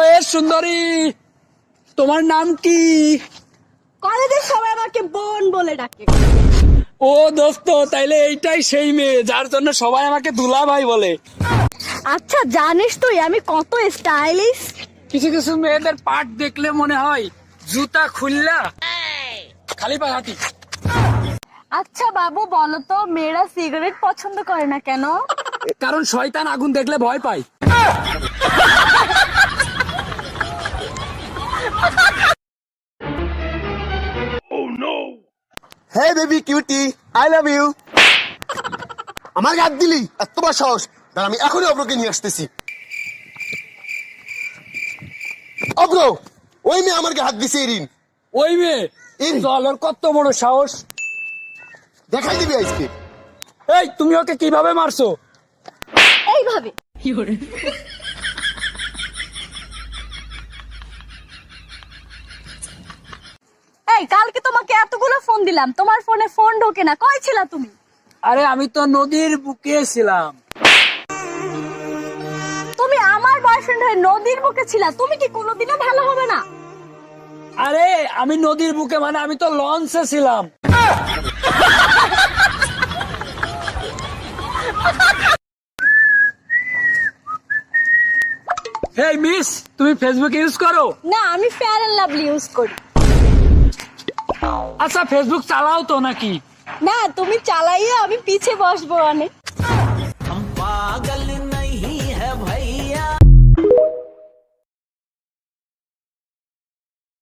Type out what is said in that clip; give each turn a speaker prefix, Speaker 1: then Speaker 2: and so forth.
Speaker 1: ওই সুন্দরী, তোমার নাম কি?
Speaker 2: কলেজের সবাই আমাকে বোন বলে ডাকে।
Speaker 1: ও দোস্ত, তাইলে এইটাই সেই মেয়ে যার জন্য সবাই আমাকে দুলা ভাই বলে।
Speaker 2: আচ্ছা, জানিস তুই আমি কত স্টাইলিশ?
Speaker 1: কিছু কিছু মেয়েদের পাট দেখলে মনে হয় জুতা খুললা খালি পা হাঁটি।
Speaker 2: আচ্ছা বাবু, বলো তো মেয়েরা সিগারেট পছন্দ করে না কেন?
Speaker 1: কারণ শয়তান আগুন দেখলে ভয় পায়।
Speaker 3: Hey baby cutie, I love you. আমার হাত দিলি এত বড় সাহস? দাঁড়া, আমি এখনই অব্রকে নিয়ে আসতেছি। অব্র, ওই মেয়ে আমার হাত দিছে এরিন।
Speaker 1: ওই মেয়ে
Speaker 3: এই।
Speaker 1: চলোর কত বড় সাহস!
Speaker 3: দেখাই দিবি আজকে।
Speaker 1: এই, তুমি ওকে কিভাবে মারছো?
Speaker 2: এইভাবে। এই, কালকে তোমাকে এতগুলো ফোন দিলাম, তোমার ফোনে ফোন ঢোকে না, কই ছিলা তুমি?
Speaker 1: আরে আমি তো নদীর বুকে ছিলাম।
Speaker 2: তুমি আমার বয়ফ্রেন্ড হয়ে নদীর বুকে ছিলা, তুমি কি কোনোদিনও ভালো হবে না?
Speaker 1: আরে আমি নদীর বুকে মানে আমি তো লঞ্চে ছিলাম। হেই মিস, তুমি ফেসবুক ইউজ করো?
Speaker 2: না, আমি ফেয়ার এন্ড লাভলি ইউজ করি।
Speaker 1: আচ্ছা, ফেসবুক চালাও তো নাকি?
Speaker 2: না, তুমি চালাইয়া আমি পিছে বসবো অনেক।